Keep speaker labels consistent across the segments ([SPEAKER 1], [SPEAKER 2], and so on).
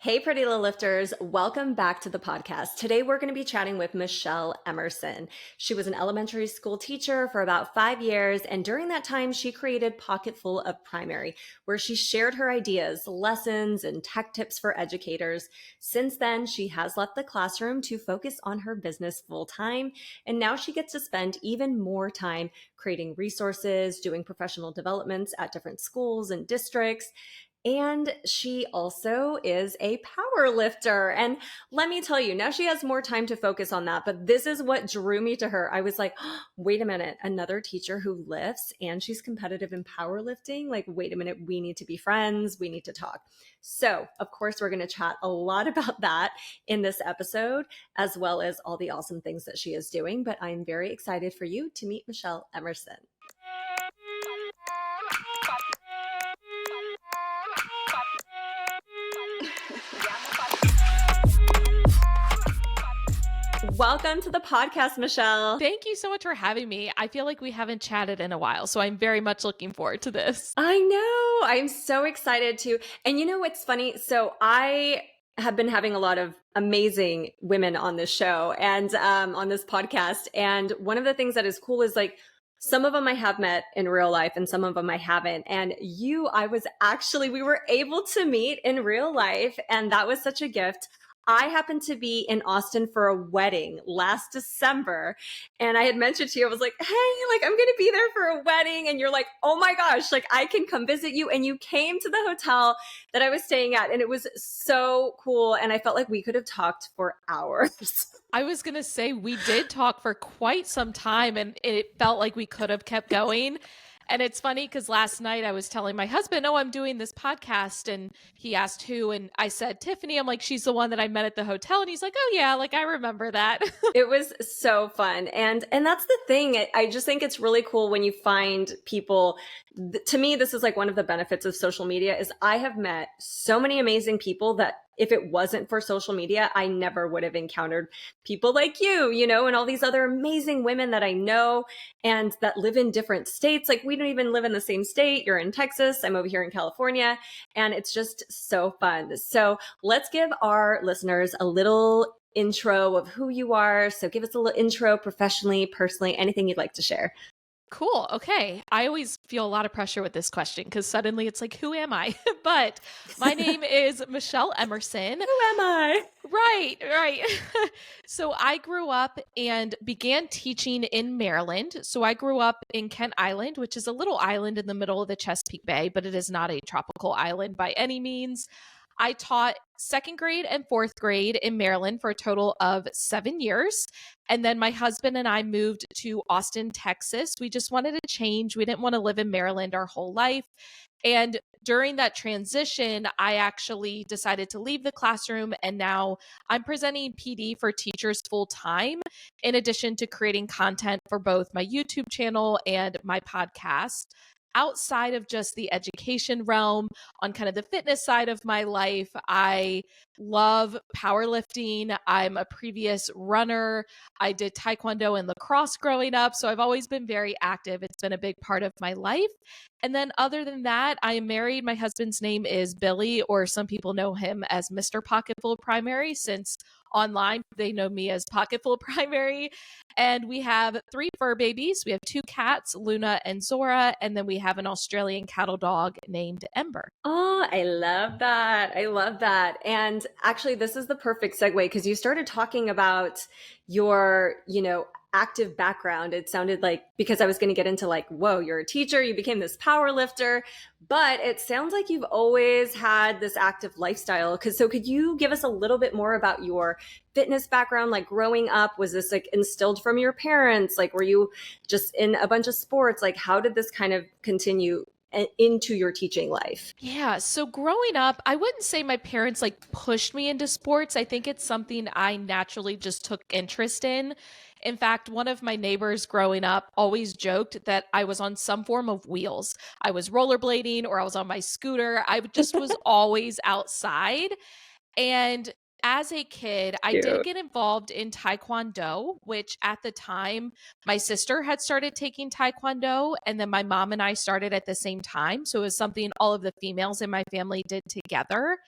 [SPEAKER 1] Hey, pretty little lifters. Welcome back to the podcast. Today, we're going to be chatting with Michelle Emerson. She was an elementary school teacher for about 5 years. And during that time, she created Pocketful of Primary, where she shared her ideas, lessons, and tech tips for educators. Since then, she has left the classroom to focus on her business full time. And now she gets to spend even more time creating resources, doing professional developments at different schools and districts. And she also is a power lifter. And let me tell you, now she has more time to focus on that. But this is what drew me to her. I was like, oh, wait a minute, another teacher who lifts and she's competitive in powerlifting. Like, wait a minute, we need to be friends. We need to talk. So, of course, we're going to chat a lot about that in this episode, as well as all the awesome things that she is doing. But I'm very excited for you to meet Michelle Emerson. Welcome to the podcast, Michelle.
[SPEAKER 2] Thank you so much for having me. I feel like we haven't chatted in a while, so I'm very much looking forward to this.
[SPEAKER 1] I know. I'm so excited to. And you know what's funny? So I have been having a lot of amazing women on this show and on this podcast. And one of the things that is cool is like, some of them I have met in real life and some of them I haven't. And we were able to meet in real life. And that was such a gift. I happened to be in Austin for a wedding last December. And I had mentioned to you, I was like, hey, like, I'm going to be there for a wedding. And you're like, oh my gosh, like, I can come visit you. And you came to the hotel that I was staying at. And it was so cool. And I felt like we could have talked for hours.
[SPEAKER 2] I was going to say, we did talk for quite some time and it felt like we could have kept going. And it's funny because last night I was telling my husband, oh, I'm doing this podcast. And he asked who. And I said, Tiffany. I'm like, she's the one that I met at the hotel. And he's like, oh, yeah, like I remember that.
[SPEAKER 1] It was so fun. And that's the thing. I just think it's really cool when you find people. To me, this is like one of the benefits of social media is I have met so many amazing people that if it wasn't for social media, I never would have encountered people like you know, and all these other amazing women that I know and that live in different states. Like we don't even live in the same state. You're in Texas. I'm over here in California. And it's just so fun. So let's give our listeners a little intro of who you are. So give us a little intro professionally, personally, anything you'd like to share.
[SPEAKER 2] Cool. Okay. I always feel a lot of pressure with this question because suddenly it's like, who am I? But my name is Michelle Emerson.
[SPEAKER 1] Who am I?
[SPEAKER 2] Right. So I grew up and began teaching in Maryland. So I grew up in Kent Island, which is a little island in the middle of the Chesapeake Bay, but it is not a tropical island by any means. I taught second grade and fourth grade in Maryland for a total of 7 years. And then my husband and I moved to Austin, Texas. We just wanted to change. We didn't want to live in Maryland our whole life. And during that transition, I actually decided to leave the classroom. And now I'm presenting PD for teachers full time, in addition to creating content for both my YouTube channel and my podcast. Outside of just the education realm, on kind of the fitness side of my life, I love powerlifting. I'm a previous runner. I did Taekwondo and lacrosse growing up, so I've always been very active. It's been a big part of my life. And then other than that, I am married. My husband's name is Billy, or some people know him as Mr. Pocketful of Primary, since online they know me as Pocketful of Primary. And we have 3 fur babies. We have 2 cats, Luna and Zora, and then we have an Australian cattle dog named Ember.
[SPEAKER 1] Oh, I love that. I love that. And actually, this is the perfect segue because you started talking about your, active background. It sounded like, because I was going to get into like, whoa, you're a teacher, you became this power lifter, but it sounds like you've always had this active lifestyle. So could you give us a little bit more about your fitness background? Like growing up, was this like instilled from your parents? Like, were you just in a bunch of sports? Like, how did this kind of continue into your teaching life?
[SPEAKER 2] Yeah. So growing up, I wouldn't say my parents like pushed me into sports. I think it's something I naturally just took interest in. In fact, one of my neighbors growing up always joked that I was on some form of wheels. I was rollerblading or I was on my scooter. I just was always outside. And as a kid, I did get involved in Taekwondo, which at the time, my sister had started taking Taekwondo, and then my mom and I started at the same time. So it was something all of the females in my family did together.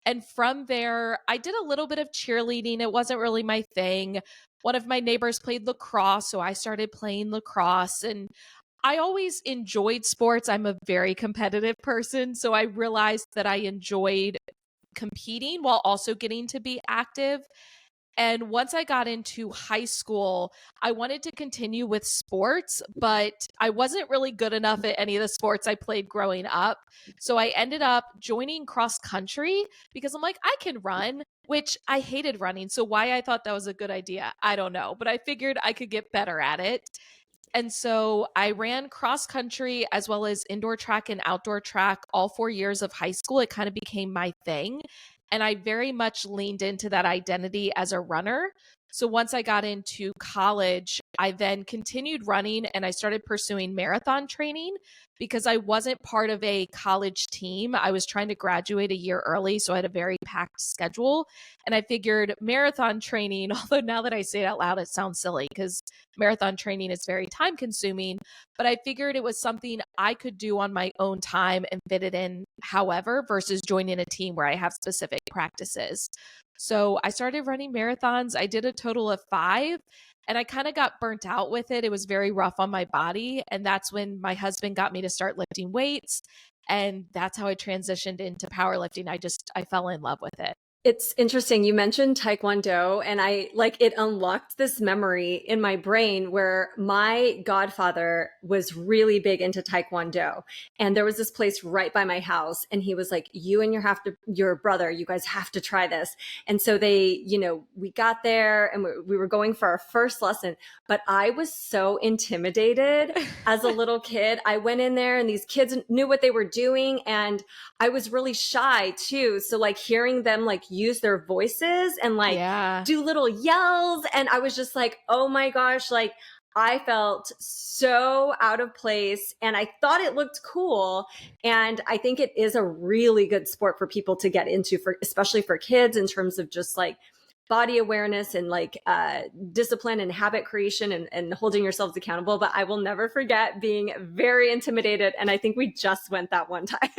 [SPEAKER 2] And from there, I did a little bit of cheerleading. It wasn't really my thing. One of my neighbors played lacrosse, so I started playing lacrosse. And I always enjoyed sports. I'm a very competitive person. So I realized that I enjoyed competing while also getting to be active. And once I got into high school, I wanted to continue with sports, but I wasn't really good enough at any of the sports I played growing up. So I ended up joining cross country because I'm like, I can run, which I hated running. So why I thought that was a good idea, I don't know, but I figured I could get better at it. And so I ran cross country as well as indoor track and outdoor track all 4 years of high school. It kind of became my thing. And I very much leaned into that identity as a runner. So once I got into college, I then continued running and I started pursuing marathon training because I wasn't part of a college team. I was trying to graduate a year early. So I had a very packed schedule. And I figured marathon training, although now that I say it out loud, it sounds silly because marathon training is very time consuming, but I figured it was something I could do on my own time and fit it in however versus joining a team where I have specific practices. So I started running marathons. I did a total of 5 and I kind of got burnt out with it. It was very rough on my body. And that's when my husband got me to start lifting weights. And that's how I transitioned into powerlifting. I fell in love with it.
[SPEAKER 1] It's interesting. You mentioned Taekwondo, and it unlocked this memory in my brain where my godfather was really big into Taekwondo. And there was this place right by my house. And he was like, you and your brother, you guys have to try this. And so we got there and we were going for our first lesson, but I was so intimidated as a little kid. I went in there and these kids knew what they were doing. And I was really shy too. So hearing them use their voices and
[SPEAKER 2] Yeah.
[SPEAKER 1] do little yells. And I was just like, oh my gosh, I felt so out of place and I thought it looked cool. And I think it is a really good sport for people to get into, especially for kids, in terms of just body awareness and discipline and habit creation and holding yourselves accountable. But I will never forget being very intimidated. And I think we just went that one time.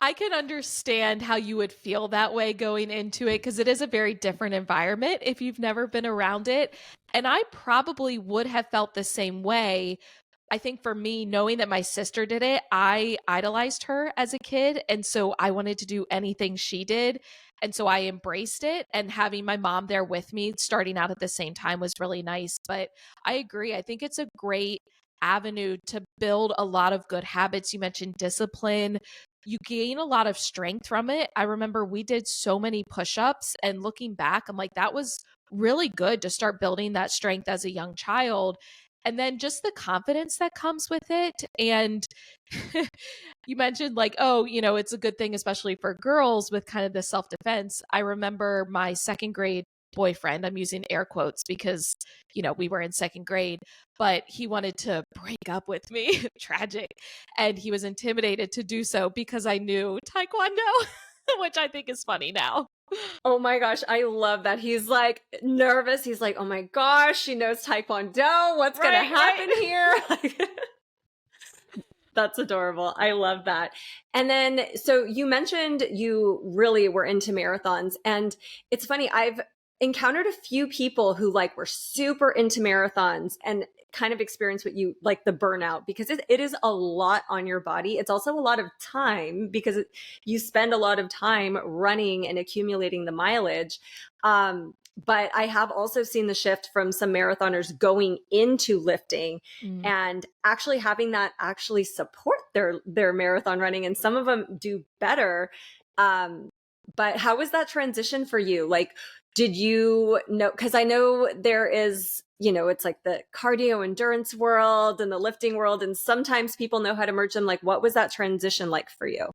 [SPEAKER 2] I can understand how you would feel that way going into it because it is a very different environment if you've never been around it. And I probably would have felt the same way. I think for me, knowing that my sister did it, I idolized her as a kid. And so I wanted to do anything she did. And so I embraced it. And having my mom there with me, starting out at the same time, was really nice. But I agree. I think it's a great avenue to build a lot of good habits. You mentioned discipline. You gain a lot of strength from it. I remember we did so many push-ups, and looking back, I'm like, that was really good to start building that strength as a young child. And then just the confidence that comes with it. And you mentioned it's a good thing, especially for girls with kind of the self-defense. I remember my second grade boyfriend, I'm using air quotes because, we were in second grade, but he wanted to break up with me. Tragic. And he was intimidated to do so because I knew Taekwondo, which I think is funny now.
[SPEAKER 1] Oh my gosh, I love that. He's nervous. He's like, oh my gosh, she knows Taekwondo. What's going to happen here? That's adorable. I love that. And then, so you mentioned you really were into marathons. And it's funny, I've encountered a few people who were super into marathons and kind of experience what you the burnout, because it is a lot on your body. It's also a lot of time because you spend a lot of time running and accumulating the mileage. But I have also seen the shift from some marathoners going into lifting and actually having that actually support their marathon running. And some of them do better. But how was that transition for you? Did you know, because I know there is, it's the cardio endurance world and the lifting world, and sometimes people know how to merge them. What was that transition like for you?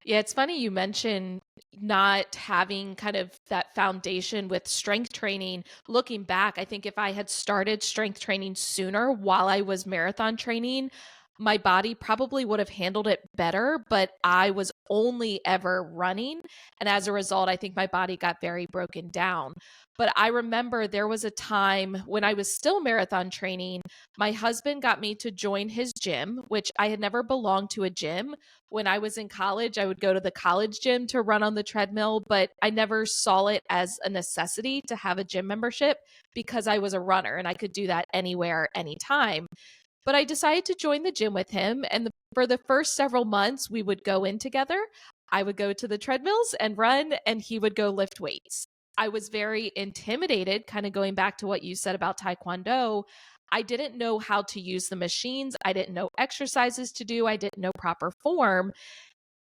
[SPEAKER 2] Yeah, it's funny you mentioned not having kind of that foundation with strength training. Looking back, I think if I had started strength training sooner while I was marathon training, my body probably would have handled it better, but I was only ever running. And as a result, I think my body got very broken down. But I remember there was a time when I was still marathon training, my husband got me to join his gym, which I had never belonged to a gym. When I was in college, I would go to the college gym to run on the treadmill, but I never saw it as a necessity to have a gym membership because I was a runner and I could do that anywhere, anytime. But I decided to join the gym with him. And for the first several months, we would go in together. I would go to the treadmills and run, and he would go lift weights. I was very intimidated, kind of going back to what you said about Taekwondo. I didn't know how to use the machines. I didn't know exercises to do. I didn't know proper form.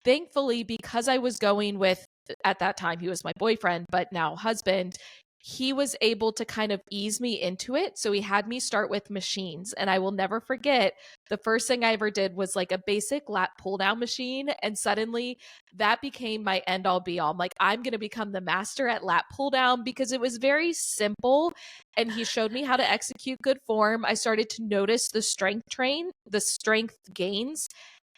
[SPEAKER 2] Thankfully, because I was going with, at that time, he was my boyfriend, but now husband, he was able to kind of ease me into it. So he had me start with machines. And I will never forget, the first thing I ever did was like a basic lat pull down machine. And suddenly that became my end all be all. I'm like, I'm going to become the master at lat pull down because it was very simple. And he showed me how to execute good form. I started to notice the strength gains.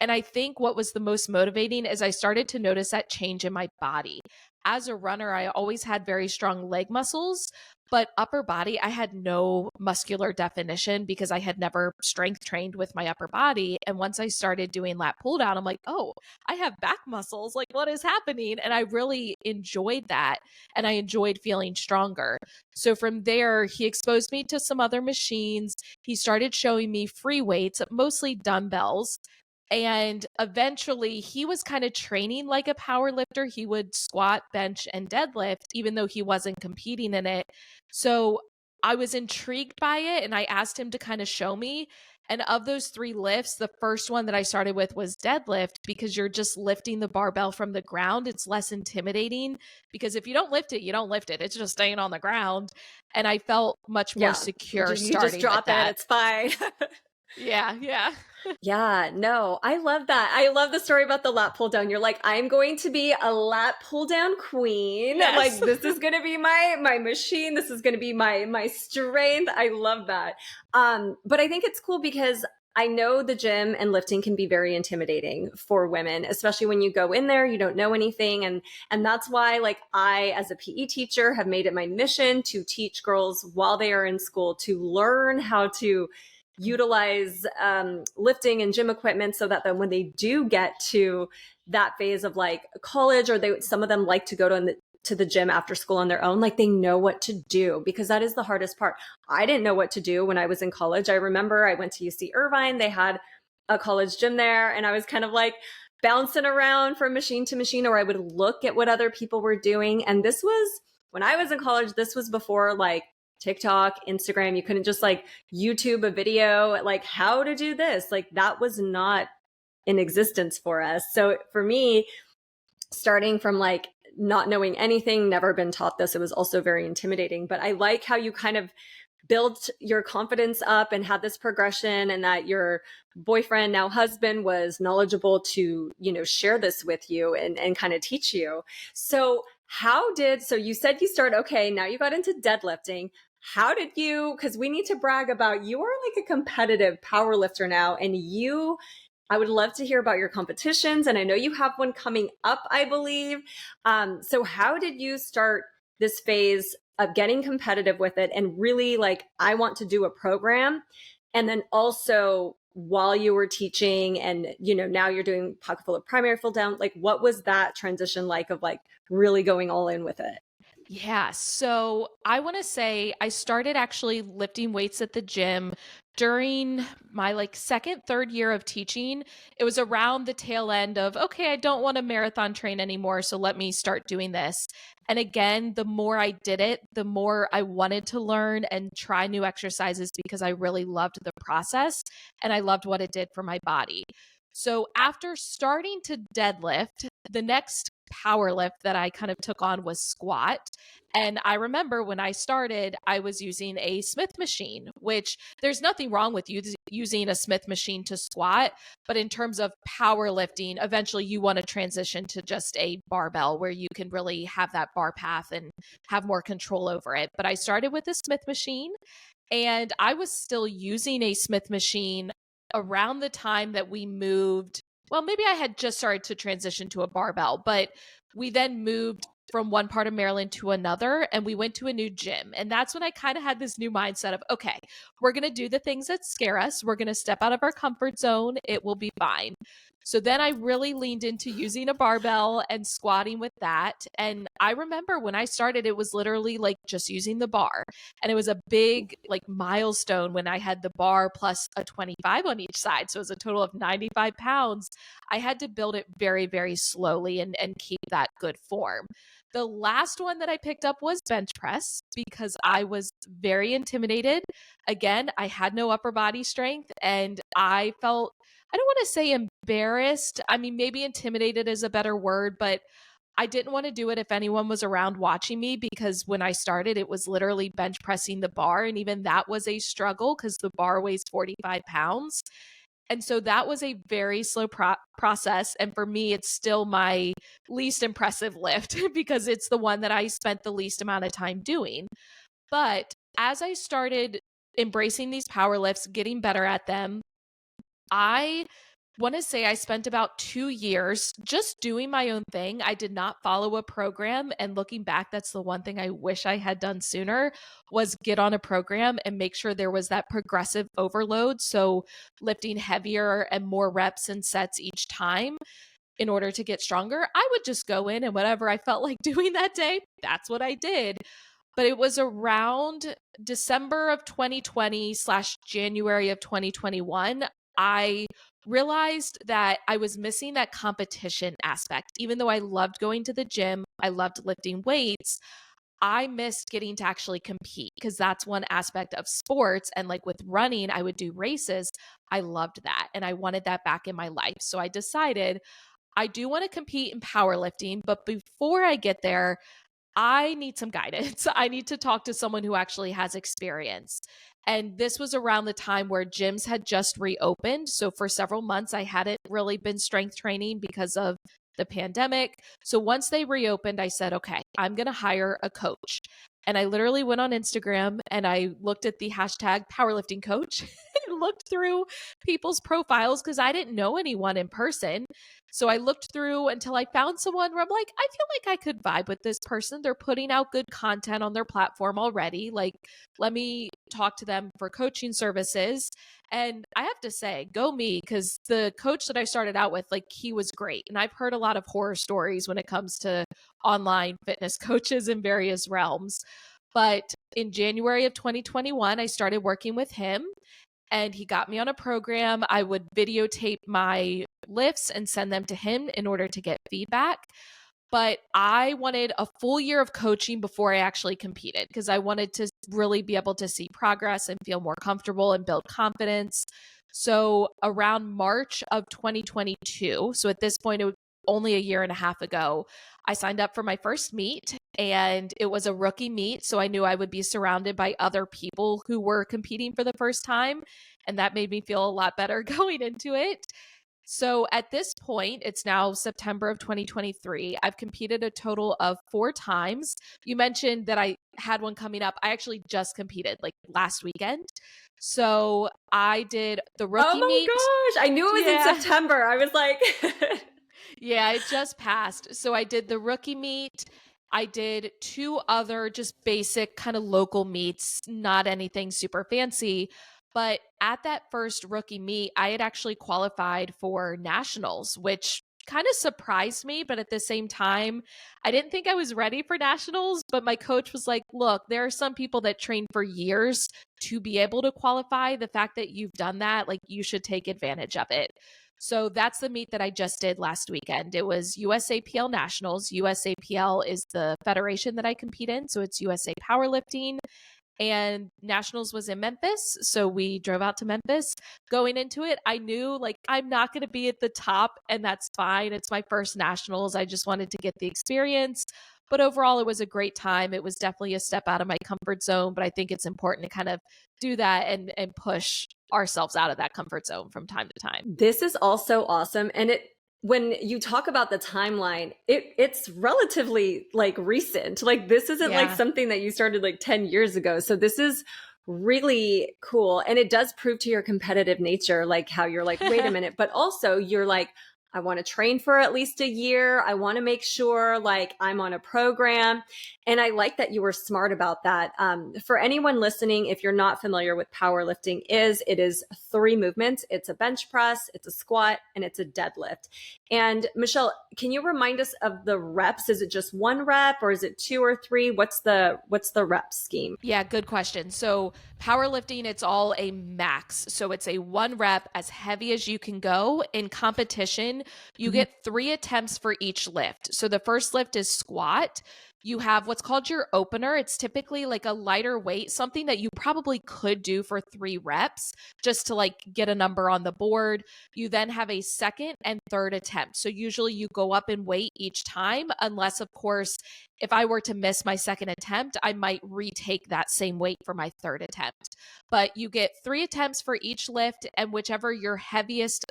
[SPEAKER 2] And I think what was the most motivating is I started to notice that change in my body. As a runner, I always had very strong leg muscles, but upper body, I had no muscular definition because I had never strength trained with my upper body. And once I started doing lat pull down, I'm like, oh, I have back muscles. Like, what is happening? And I really enjoyed that. And I enjoyed feeling stronger. So from there, he exposed me to some other machines. He started showing me free weights, mostly dumbbells. And eventually he was kind of training like a power lifter. He would squat, bench, and deadlift, even though he wasn't competing in it. So I was intrigued by it and I asked him to kind of show me. And of those 3 lifts, the first one that I started with was deadlift because you're just lifting the barbell from the ground. It's less intimidating because if you don't lift it, you don't lift it. It's just staying on the ground. And I felt much more
[SPEAKER 1] Yeah.
[SPEAKER 2] secure
[SPEAKER 1] You just
[SPEAKER 2] starting with
[SPEAKER 1] drop it.
[SPEAKER 2] that.
[SPEAKER 1] It's fine.
[SPEAKER 2] Yeah, yeah.
[SPEAKER 1] Yeah, no, I love that. I love the story about the lat pull down. You're like, I'm going to be a lat pull down queen.
[SPEAKER 2] Yes.
[SPEAKER 1] Like, this is going to be my machine. This is going to be my strength. I love that. But I think it's cool because I know the gym and lifting can be very intimidating for women, especially when you go in there, you don't know anything. And that's why, like, I, as a PE teacher, have made it my mission to teach girls while they are in school to learn how to utilize lifting and gym equipment so that then when they do get to that phase of like college, or some of them like to go to the gym after school on their own, like they know what to do, because that is the hardest part. I didn't know what to do when I was in college. I remember I went to UC Irvine. They had a college gym there and I was kind of like bouncing around from machine to machine, or I would look at what other people were doing. And this was, when I was in college, this was before like TikTok, Instagram. You couldn't just like YouTube a video, like how to do this. Like that was not in existence for us. So for me, starting from like not knowing anything, never been taught this, it was also very intimidating. But I like how you kind of built your confidence up and had this progression, and that your boyfriend, now husband, was knowledgeable to, share this with you and kind of teach you. So so you said you started, okay, now you got into deadlifting. How did you, because we need to brag about, you are like a competitive power lifter now, and I would love to hear about your competitions. And I know you have one coming up, I believe. So how did you start this phase of getting competitive with it and really like, I want to do a program? And then also while you were teaching and, now you're doing pocket full of primary full down, like what was that transition like of like really going all in with it?
[SPEAKER 2] Yeah. So I want to say I started actually lifting weights at the gym during my like second, third year of teaching. It was around the tail end of, okay, I don't want to marathon train anymore. So let me start doing this. And again, the more I did it, the more I wanted to learn and try new exercises because I really loved the process and I loved what it did for my body. So after starting to deadlift, the next power lift that I kind of took on was squat. And I remember when I started, I was using a Smith machine, which there's nothing wrong with using a Smith machine to squat. But in terms of powerlifting, eventually you want to transition to just a barbell where you can really have that bar path and have more control over it. But I started with a Smith machine, and I was still using a Smith machine around the time that we moved well, maybe I had just started to transition to a barbell, but we then moved from one part of Maryland to another and we went to a new gym. And that's when I kind of had this new mindset of, okay, we're going to do the things that scare us. We're going to step out of our comfort zone. It will be fine. So then I really leaned into using a barbell and squatting with that. And I remember when I started, it was literally like just using the bar. And it was a big like milestone when I had the bar plus a 25 on each side. So it was a total of 95 pounds. I had to build it very, very slowly and keep that good form. The last one that I picked up was bench press because I was very intimidated. Again, I had no upper body strength and I felt, I don't want to say embarrassed. I mean, maybe intimidated is a better word, but I didn't want to do it if anyone was around watching me because when I started, it was literally bench pressing the bar. And even that was a struggle because the bar weighs 45 pounds. And so that was a very slow process. And for me, it's still my least impressive lift because it's the one that I spent the least amount of time doing. But as I started embracing these power lifts, getting better at them, I want to say I spent about 2 years just doing my own thing. I did not follow a program. And looking back, that's the one thing I wish I had done sooner was get on a program and make sure there was that progressive overload. So lifting heavier and more reps and sets each time in order to get stronger. I would just go in and whatever I felt like doing that day, that's what I did. But it was around December of 2020 / January of 2021. I realized that I was missing that competition aspect. Even though I loved going to the gym, I loved lifting weights, I missed getting to actually compete because that's one aspect of sports. And like with running, I would do races. I loved that and I wanted that back in my life. So I decided I do want to compete in powerlifting, but before I get there, I need some guidance. I need to talk to someone who actually has experience. And this was around the time where gyms had just reopened. So for several months, I hadn't really been strength training because of the pandemic. So once they reopened, I said, okay, I'm going to hire a coach. And I literally went on Instagram and I looked at the hashtag powerlifting coach and looked through people's profiles because I didn't know anyone in person. So I looked through until I found someone where I'm like, I feel like I could vibe with this person. They're putting out good content on their platform already. Like, let me talk to them for coaching services. And I have to say, go me, because the coach that I started out with, like, he was great. And I've heard a lot of horror stories when it comes to online fitness coaches in various realms. But in January of 2021, I started working with him and he got me on a program. I would videotape my lifts and send them to him in order to get feedback. But I wanted a full year of coaching before I actually competed because I wanted to really be able to see progress and feel more comfortable and build confidence. So around March of 2022, so at this point, it was only a year and a half ago, I signed up for my first meet and it was a rookie meet. So I knew I would be surrounded by other people who were competing for the first time. And that made me feel a lot better going into it. So at this point, it's now September of 2023. I've competed a total of 4 times. You mentioned that I had one coming up. I actually just competed like last weekend. So I did the
[SPEAKER 1] Oh
[SPEAKER 2] rookie
[SPEAKER 1] my
[SPEAKER 2] meet.
[SPEAKER 1] gosh. I knew it was in September. I was like,
[SPEAKER 2] Yeah, it just passed. So I did the rookie meet. I did 2 other just basic kind of local meets, not anything super fancy. But at that first rookie meet, I had actually qualified for nationals, which kind of surprised me. But at the same time, I didn't think I was ready for nationals. But my coach was like, look, there are some people that train for years to be able to qualify. The fact that you've done that, like, you should take advantage of it. So that's the meet that I just did last weekend. It was USAPL Nationals. USAPL is the federation that I compete in. So it's USA Powerlifting. And Nationals was in Memphis. So we drove out to Memphis. Going into it, I knew like I'm not going to be at the top, and that's fine. It's my first Nationals. I just wanted to get the experience. But overall, it was a great time. It was definitely a step out of my comfort zone. But I think it's important to kind of do that and push ourselves out of that comfort zone from time to time.
[SPEAKER 1] this is also awesome. And when you talk about the timeline, it's relatively like recent. Like this isn't like something that you started like 10 years ago. So this is really cool. And it does prove to your competitive nature, like how you're like, wait a minute, but also you're like, I want to train for at least a year. I want to make sure like I'm on a program. And I like that you were smart about that. For anyone listening, if you're not familiar with powerlifting it is 3 movements. It's a bench press, it's a squat, and it's a deadlift. And Michelle, can you remind us of the reps? Is it just 1 rep or is it 2 or 3? What's the rep scheme?
[SPEAKER 2] Yeah, good question. So powerlifting, it's all a max. So it's a 1 rep as heavy as you can go. In competition, you get 3 attempts for each lift. So the first lift is squat. You have what's called your opener. It's typically like a lighter weight, something that you probably could do for 3 reps just to like get a number on the board. You then have a second and third attempt. So usually you go up in weight each time, unless, of course, if I were to miss my second attempt, I might retake that same weight for my third attempt. But you get 3 attempts for each lift, and whichever your heaviest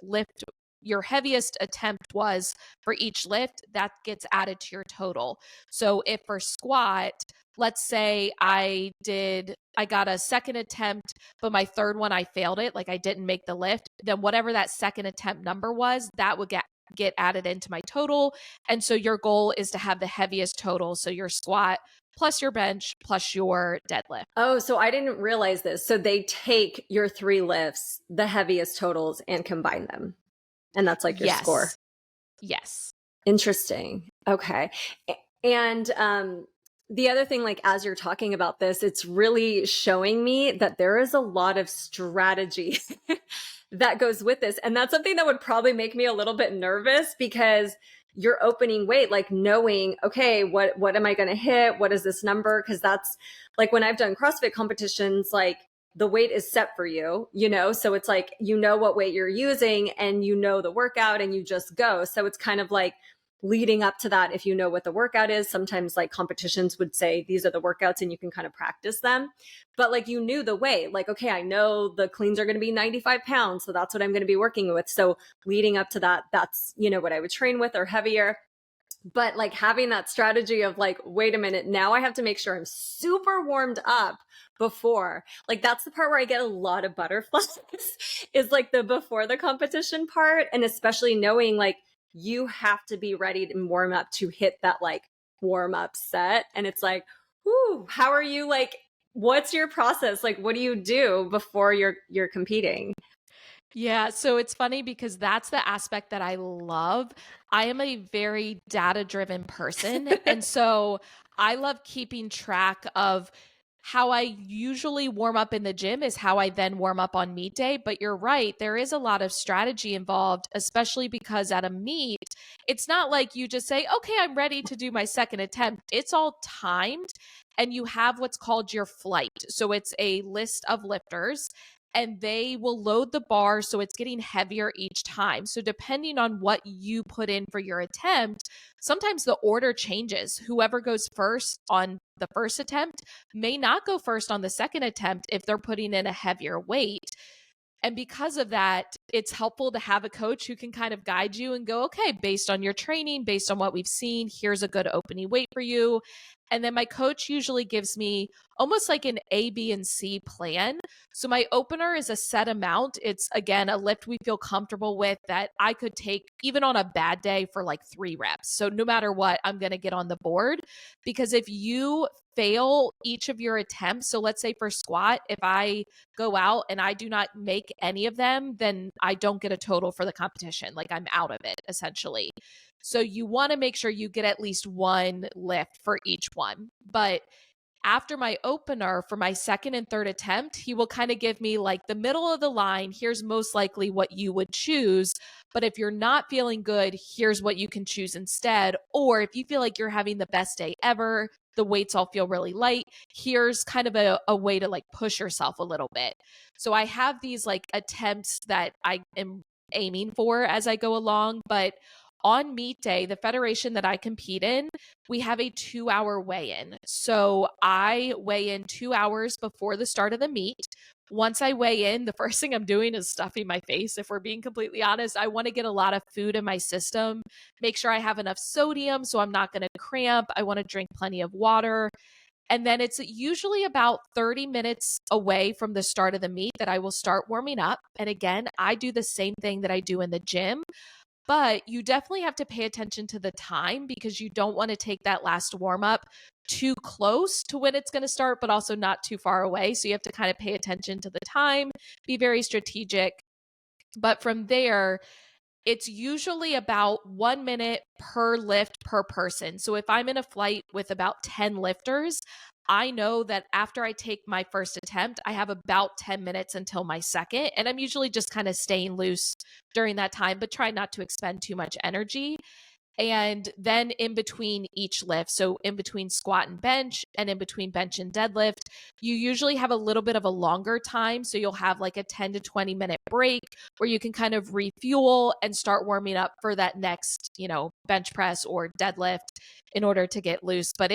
[SPEAKER 2] attempt was for each lift, that gets added to your total. So if for squat, let's say I got a second attempt, but my third one I failed it, like I didn't make the lift, then whatever that second attempt number was, that would get added into my total. And so your goal is to have the heaviest total. So your squat plus your bench plus your deadlift.
[SPEAKER 1] Oh, so I didn't realize this. So they take your 3 lifts, the heaviest totals, and combine them. And that's like your score.
[SPEAKER 2] Yes.
[SPEAKER 1] Interesting. Okay. And the other thing, like as you're talking about this, it's really showing me that there is a lot of strategy that goes with this. And that's something that would probably make me a little bit nervous because you're opening weight, like knowing, okay, what am I going to hit? What is this number? Because that's like when I've done CrossFit competitions, like the weight is set for you, so it's like, what weight you're using and the workout and you just go. So it's kind of like leading up to that. If you know what the workout is, sometimes like competitions would say, these are the workouts and you can kind of practice them. But like, you knew the weight, like, okay, I know the cleans are going to be 95 pounds. So that's what I'm going to be working with. So leading up to that, that's, what I would train with or heavier. But like having that strategy of like, wait a minute, now I have to make sure I'm super warmed up before. Like that's the part where I get a lot of butterflies is like the before the competition part. And especially knowing like you have to be ready to warm up to hit that like warm up set. And it's like, whoo, how are you like, what's your process? Like, what do you do before you're competing?
[SPEAKER 2] Yeah, so it's funny because that's the aspect that I love. I am a very data-driven person, and so I love keeping track of how I usually warm up in the gym is how I then warm up on meet day. But you're right, there is a lot of strategy involved, especially because at a meet, it's not like you just say, okay, I'm ready to do my second attempt. It's all timed, and you have what's called your flight. So it's a list of lifters and they will load the bar so it's getting heavier each time. So depending on what you put in for your attempt, sometimes the order changes. Whoever goes first on the first attempt may not go first on the second attempt if they're putting in a heavier weight. And because of that, it's helpful to have a coach who can kind of guide you and go, okay, based on your training, based on what we've seen, here's a good opening weight for you. And then my coach usually gives me almost like an A, B, and C plan. So my opener is a set amount. It's, again, a lift we feel comfortable with that I could take even on a bad day for like 3 reps. So no matter what, I'm going to get on the board. Because if you fail each of your attempts, so let's say for squat, if I go out and I do not make any of them, then I don't get a total for the competition. Like I'm out of it, essentially. So you want to make sure you get at least 1 lift for each one. But after my opener for my second and third attempt, he will kind of give me like the middle of the line. Here's most likely what you would choose. But if you're not feeling good, here's what you can choose instead. Or if you feel like you're having the best day ever, the weights all feel really light, here's kind of a way to like push yourself a little bit. So I have these like attempts that I am aiming for as I go along. But on meet day, the federation that I compete in, we have a 2-hour weigh-in. So I weigh in 2 hours before the start of the meet. Once I weigh in, the first thing I'm doing is stuffing my face. If we're being completely honest, I want to get a lot of food in my system, make sure I have enough sodium so I'm not going to cramp. I want to drink plenty of water. And then it's usually about 30 minutes away from the start of the meet that I will start warming up. And again, I do the same thing that I do in the gym. But you definitely have to pay attention to the time because you don't want to take that last warm up too close to when it's going to start, but also not too far away. So you have to kind of pay attention to the time, be very strategic. But from there, it's usually about 1 minute per lift per person. So if I'm in a flight with about 10 lifters, I know that after I take my first attempt, I have about 10 minutes until my second. And I'm usually just kind of staying loose during that time, but try not to expend too much energy. And then in between each lift, so in between squat and bench, and in between bench and deadlift, you usually have a little bit of a longer time. So you'll have like a 10 to 20-minute break where you can kind of refuel and start warming up for that next, bench press or deadlift in order to get loose. But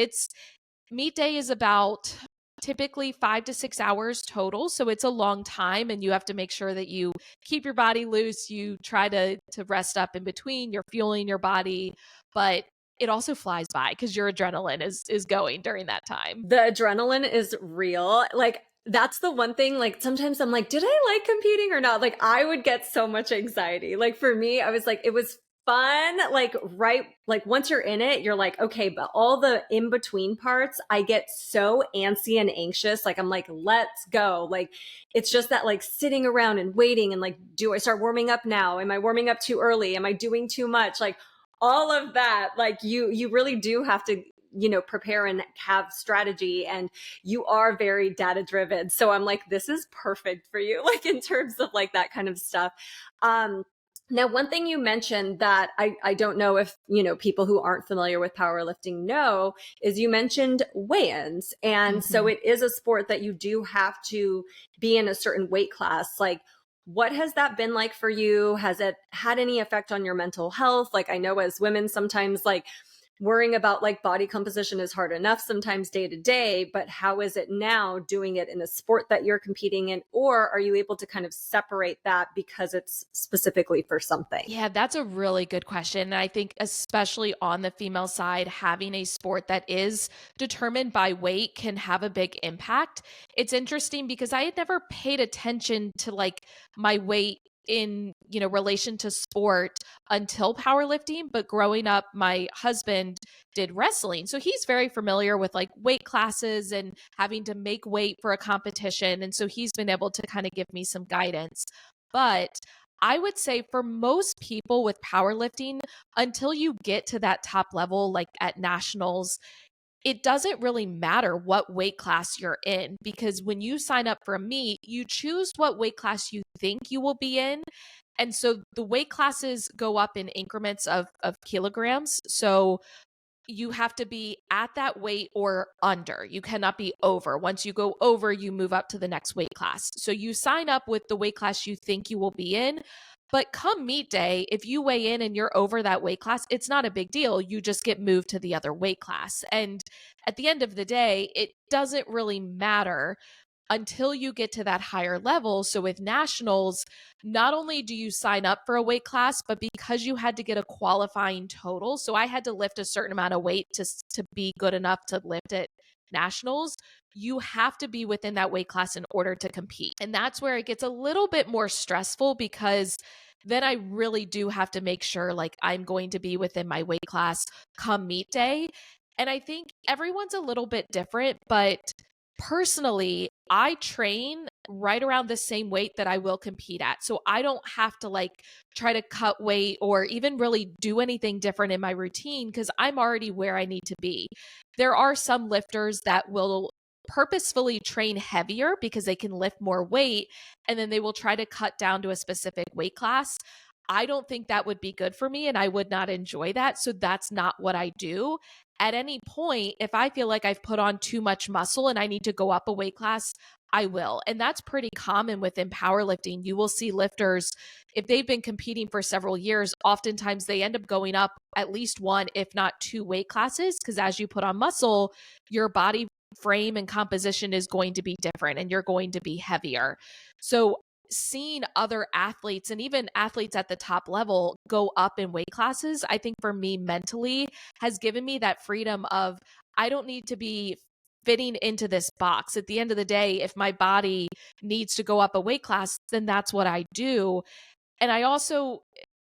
[SPEAKER 2] meet day is about typically 5 to 6 hours total. So it's a long time, and you have to make sure that you keep your body loose. You try to rest up in between, you're fueling your body, but it also flies by because your adrenaline is going during that time.
[SPEAKER 1] The adrenaline is real. Like, that's the one thing, like, sometimes I'm like, did I like competing or not? Like, I would get so much anxiety. Like, for me, I was like, it was fun. Like, right, like, once you're in it, you're like, okay, but all the in between parts, I get so antsy and anxious. Like, I'm like, let's go. Like, it's just that, like, sitting around and waiting and like, do I start warming up now? Am I warming up too early? Am I doing too much? Like, all of that, like, you really do have to prepare and have strategy, and you are very data driven. So I'm like, this is perfect for you, like, in terms of like that kind of stuff. Now, one thing you mentioned that I don't know if, people who aren't familiar with powerlifting know is you mentioned weigh-ins. And so it is a sport that you do have to be in a certain weight class. Like, what has that been like for you? Has it had any effect on your mental health? Like, I know as women, sometimes like worrying about like body composition is hard enough sometimes day to day, but how is it now doing it in a sport that you're competing in? Or are you able to kind of separate that because it's specifically for something?
[SPEAKER 2] Yeah, that's a really good question. And I think, especially on the female side, having a sport that is determined by weight can have a big impact. It's interesting because I had never paid attention to like my weight in relation to sport until powerlifting. But growing up, my husband did wrestling, so he's very familiar with like weight classes and having to make weight for a competition, and so he's been able to kind of give me some guidance. But I would say for most people with powerlifting, until you get to that top level, like at nationals, it doesn't really matter what weight class you're in, because when you sign up for a meet, you choose what weight class you think you will be in. And so the weight classes go up in increments of kilograms. So you have to be at that weight or under. You cannot be over. Once you go over, you move up to the next weight class. So you sign up with the weight class you think you will be in. But come meet day, if you weigh in and you're over that weight class, it's not a big deal. You just get moved to the other weight class. And at the end of the day, it doesn't really matter until you get to that higher level. So with nationals, not only do you sign up for a weight class, but because you had to get a qualifying total, so I had to lift a certain amount of weight to be good enough to lift at nationals, you have to be within that weight class in order to compete. And that's where it gets a little bit more stressful, because then I really do have to make sure like I'm going to be within my weight class come meet day. And I think everyone's a little bit different, but personally, I train right around the same weight that I will compete at. So I don't have to like try to cut weight or even really do anything different in my routine, because I'm already where I need to be. There are some lifters that will purposefully train heavier because they can lift more weight, and then they will try to cut down to a specific weight class. I don't think that would be good for me, and I would not enjoy that. So that's not what I do. At any point, if I feel like I've put on too much muscle and I need to go up a weight class, I will. And that's pretty common within powerlifting. You will see lifters, if they've been competing for several years, oftentimes they end up going up at least one, if not two weight classes, because as you put on muscle, your body frame and composition is going to be different and you're going to be heavier. So seeing other athletes and even athletes at the top level go up in weight classes, I think for me mentally has given me that freedom of, I don't need to be fitting into this box. At the end of the day, if my body needs to go up a weight class, then that's what I do. And I also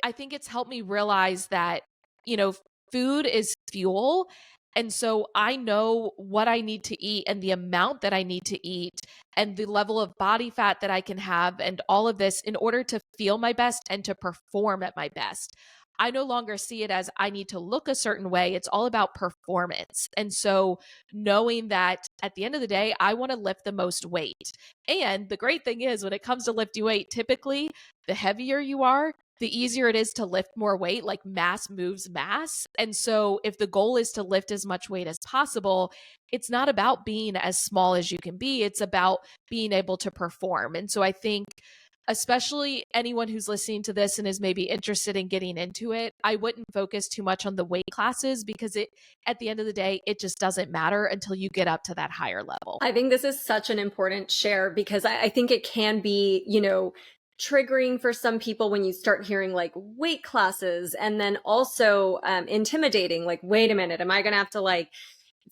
[SPEAKER 2] I think it's helped me realize that, you know, food is fuel. And so I know what I need to eat and the amount that I need to eat and the level of body fat that I can have and all of this in order to feel my best and to perform at my best. I no longer see it as I need to look a certain way. It's all about performance. And so knowing that at the end of the day, I want to lift the most weight. And the great thing is when it comes to lifting weight, typically the heavier you are, the easier it is to lift more weight. Like mass moves mass. And so if the goal is to lift as much weight as possible, it's not about being as small as you can be. It's about being able to perform. And so I think especially anyone who's listening to this and is maybe interested in getting into it, I wouldn't focus too much on the weight classes because at the end of the day, it just doesn't matter until you get up to that higher level.
[SPEAKER 1] I think this is such an important share because I think it can be, triggering for some people when you start hearing like weight classes, and then also intimidating, like, wait a minute, am I going to have to like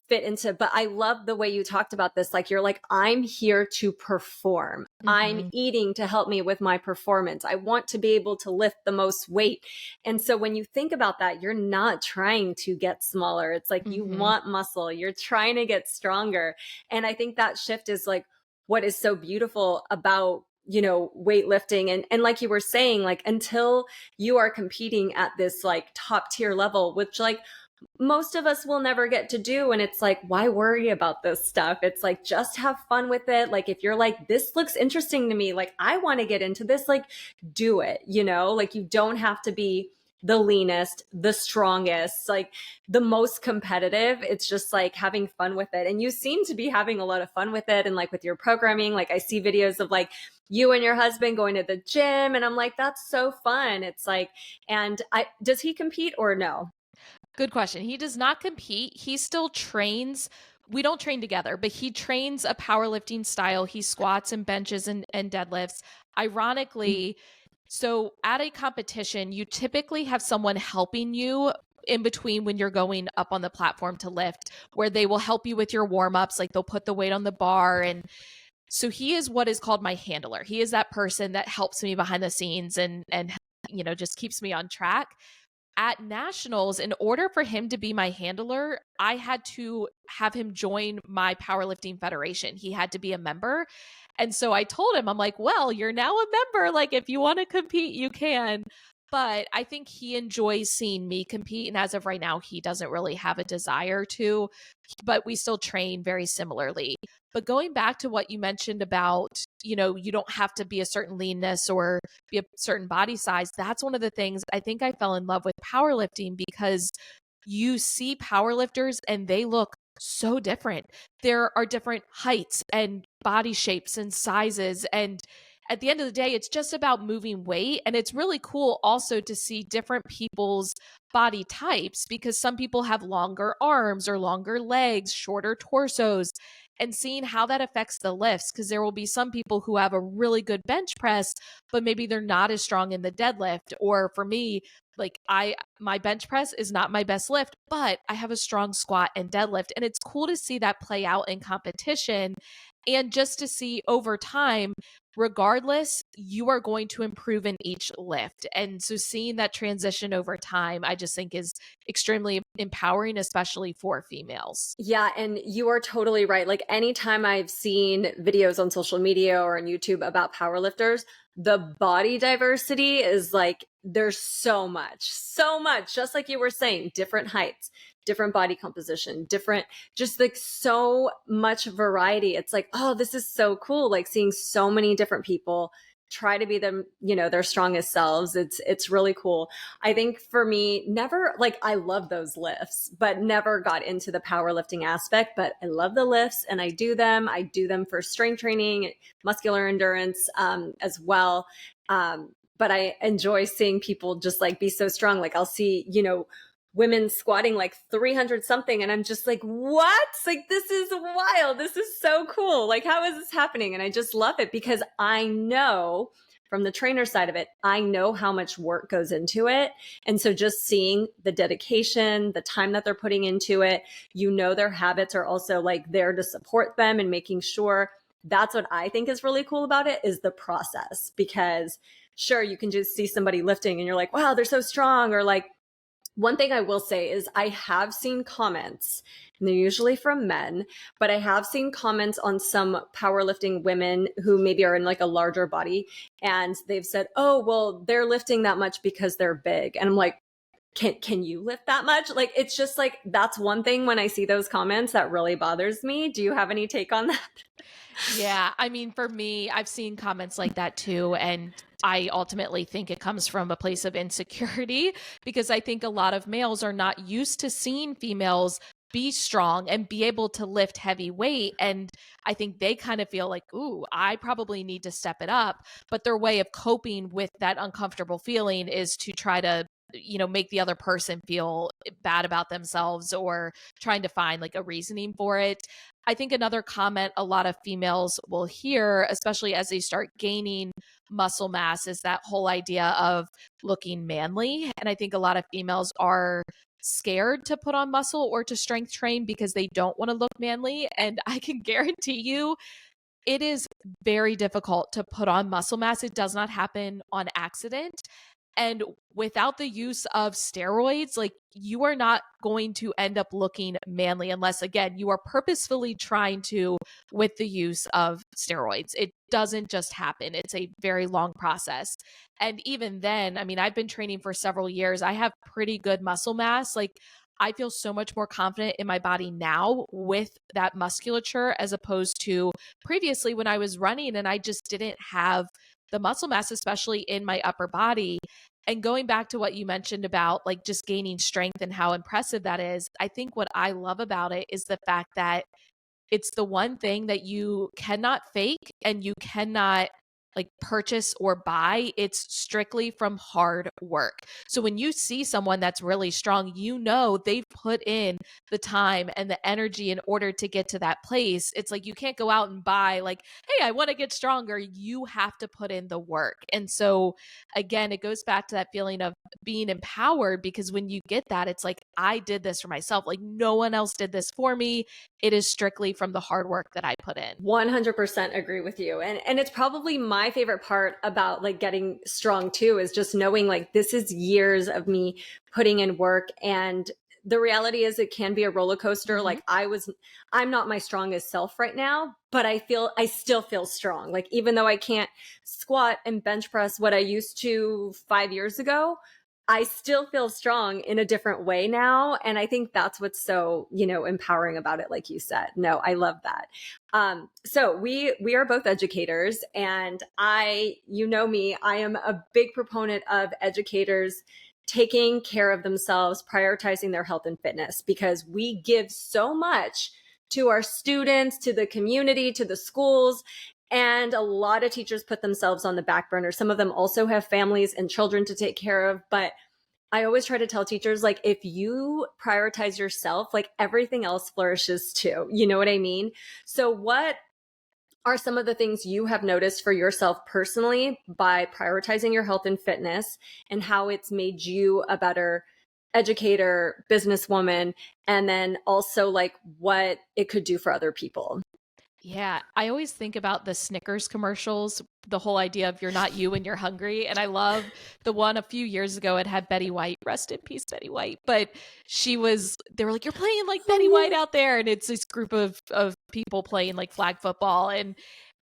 [SPEAKER 1] fit into, but I love the way you talked about this. Like, you're like, I'm here to perform. I'm
[SPEAKER 2] Mm-hmm.
[SPEAKER 1] eating to help me with my performance. I want to be able to lift the most weight. And so when you think about that, you're not trying to get smaller. It's like you
[SPEAKER 2] Mm-hmm.
[SPEAKER 1] want muscle, you're trying to get stronger. And I think that shift is like what is so beautiful about weightlifting. And like you were saying, like, until you are competing at this like top tier level, which like most of us will never get to do. And it's like, why worry about this stuff? It's like, just have fun with it. Like, if you're like, this looks interesting to me, like, I want to get into this, like, do it, like, you don't have to be the leanest, the strongest, like the most competitive. It's just like having fun with it. And you seem to be having a lot of fun with it. And like with your programming, like I see videos of like you and your husband going to the gym, and I'm like, that's so fun. It's like, and does he compete or no?
[SPEAKER 2] Good question. He does not compete. He still trains. We don't train together, but he trains a powerlifting style. He squats and benches and deadlifts. Ironically, so at a competition, you typically have someone helping you in between when you're going up on the platform to lift, where they will help you with your warm-ups, like they'll put the weight on the bar. And so he is what is called my handler. He is that person that helps me behind the scenes and just keeps me on track. At nationals, in order for him to be my handler, I had to have him join my powerlifting federation. He had to be a member. And so I told him, I'm like, well, you're now a member. Like, if you want to compete, you can. But I think he enjoys seeing me compete. And as of right now, he doesn't really have a desire to, but we still train very similarly. But going back to what you mentioned about, you don't have to be a certain leanness or be a certain body size. That's one of the things I think I fell in love with powerlifting, because you see powerlifters and they look so different. There are different heights and body shapes and sizes. And at the end of the day, it's just about moving weight. And it's really cool also to see different people's body types, because some people have longer arms or longer legs, shorter torsos, and seeing how that affects the lifts. Because there will be some people who have a really good bench press, but maybe they're not as strong in the deadlift. Or for me, like my bench press is not my best lift, but I have a strong squat and deadlift. And it's cool to see that play out in competition, and just to see over time, regardless, you are going to improve in each lift. And so seeing that transition over time, I just think is extremely empowering, especially for females.
[SPEAKER 1] Yeah, and you are totally right. Like, anytime I've seen videos on social media or on YouTube about powerlifters, the body diversity is like, there's so much, just like you were saying, different heights, different body composition, different, just like so much variety. It's like, oh, this is so cool. Like, seeing so many different people try to be them, their strongest selves. It's really cool. I think for me, never, like, I love those lifts, but never got into the powerlifting aspect. But I love the lifts and I do them. I do them for strength training, muscular endurance, as well. But I enjoy seeing people just like be so strong. Like, I'll see, women squatting like 300 something. And I'm just like, what? Like, this is wild. This is so cool. Like, how is this happening? And I just love it because I know from the trainer side of it, I know how much work goes into it. And so just seeing the dedication, the time that they're putting into it, their habits are also like there to support them, and making sure. That's what I think is really cool about it, is the process, because sure, you can just see somebody lifting and you're like, wow, they're so strong. Or like, one thing I will say is I have seen comments, and they're usually from men, but I have seen comments on some powerlifting women who maybe are in like a larger body, and they've said, oh, well, they're lifting that much because they're big. And I'm like, can you lift that much? Like, it's just like, that's one thing when I see those comments that really bothers me. Do you have any take on that?
[SPEAKER 2] Yeah, I mean, for me, I've seen comments like that too. And I ultimately think it comes from a place of insecurity because I think a lot of males are not used to seeing females be strong and be able to lift heavy weight. And I think they kind of feel like, ooh, I probably need to step it up. But their way of coping with that uncomfortable feeling is to try to make the other person feel bad about themselves or trying to find like a reasoning for it. I think another comment a lot of females will hear, especially as they start gaining muscle mass, is that whole idea of looking manly. And I think a lot of females are scared to put on muscle or to strength train because they don't want to look manly. And I can guarantee you, it is very difficult to put on muscle mass. It does not happen on accident. And without the use of steroids, like you are not going to end up looking manly unless, again, you are purposefully trying to with the use of steroids. It doesn't just happen. It's a very long process. And even then, I mean, I've been training for several years. I have pretty good muscle mass. Like I feel so much more confident in my body now with that musculature as opposed to previously when I was running and I just didn't have the muscle mass, especially in my upper body. And going back to what you mentioned about like just gaining strength and how impressive that is, I think what I love about it is the fact that it's the one thing that you cannot fake and you cannot like purchase or buy. It's strictly from hard work. So when you see someone that's really strong, they've put in the time and the energy in order to get to that place. It's like you can't go out and buy like, hey, I want to get stronger. You have to put in the work. And so again, it goes back to that feeling of being empowered because when you get that, it's like, I did this for myself. Like no one else did this for me. It is strictly from the hard work that I put in.
[SPEAKER 1] 100% agree with you. And it's probably my favorite part about like getting strong too, is just knowing like this is years of me putting in work. And the reality is it can be a roller coaster.
[SPEAKER 2] Mm-hmm.
[SPEAKER 1] Like I'm not my strongest self right now, but I still feel strong. Like even though I can't squat and bench press what I used to 5 years ago, I still feel strong in a different way now. And I think that's what's so, empowering about it. Like you said, no, I love that. So we are both educators, and you know me, I am a big proponent of educators taking care of themselves, prioritizing their health and fitness, because we give so much to our students, to the community, to the schools. And a lot of teachers put themselves on the back burner. Some of them also have families and children to take care of. But I always try to tell teachers, like, if you prioritize yourself, like everything else flourishes too. You know what I mean? So what are some of the things you have noticed for yourself personally by prioritizing your health and fitness, and how it's made you a better educator, businesswoman, and then also like what it could do for other people?
[SPEAKER 2] Yeah, I always think about the Snickers commercials, the whole idea of you're not you when you're hungry. And I love the one a few years ago, it had Betty White, rest in peace, Betty White. But they were like, you're playing like Betty White out there. And it's this group of people playing like flag football. And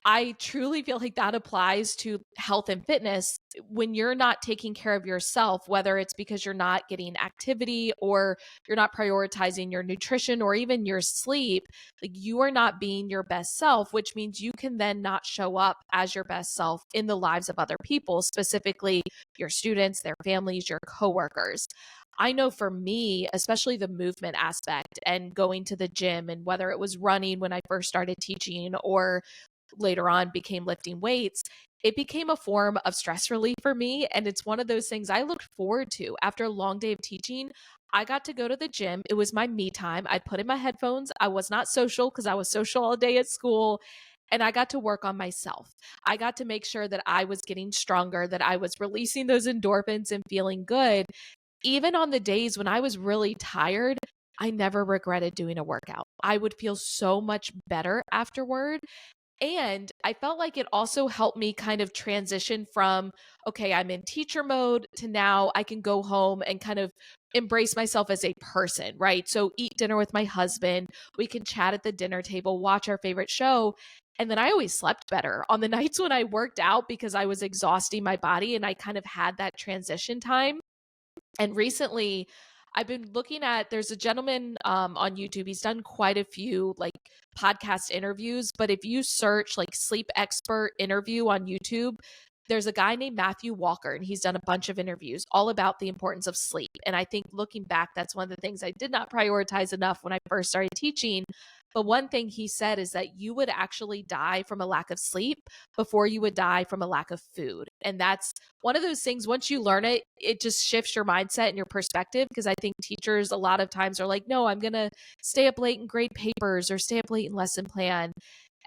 [SPEAKER 2] I truly feel like that applies to health and fitness. When you're not taking care of yourself, whether it's because you're not getting activity or you're not prioritizing your nutrition or even your sleep, like you are not being your best self, which means you can then not show up as your best self in the lives of other people, specifically your students, their families, your coworkers. I know for me, especially the movement aspect and going to the gym, and whether it was running when I first started teaching or later on became lifting weights, it became a form of stress relief for me. And it's one of those things I looked forward to after a long day of teaching. I got to go to the gym. It was my me time. I put in my headphones. I was not social because I was social all day at school. And I got to work on myself. I got to make sure that I was getting stronger, that I was releasing those endorphins and feeling good. Even on the days when I was really tired, I never regretted doing a workout. I would feel so much better afterward. And I felt like it also helped me kind of transition from, okay, I'm in teacher mode to now I can go home and kind of embrace myself as a person, right? So eat dinner with my husband. We can chat at the dinner table, watch our favorite show. And then I always slept better on the nights when I worked out because I was exhausting my body and I kind of had that transition time. And recently, I've been looking at, there's a gentleman on YouTube. He's done quite a few like podcast interviews, but if you search like sleep expert interview on YouTube, there's a guy named Matthew Walker, and he's done a bunch of interviews all about the importance of sleep. And I think looking back, that's one of the things I did not prioritize enough when I first started teaching. But one thing he said is that you would actually die from a lack of sleep before you would die from a lack of food. And that's one of those things, once you learn it, it just shifts your mindset and your perspective. Because I think teachers a lot of times are like, no, I'm going to stay up late and grade papers or stay up late and lesson plan.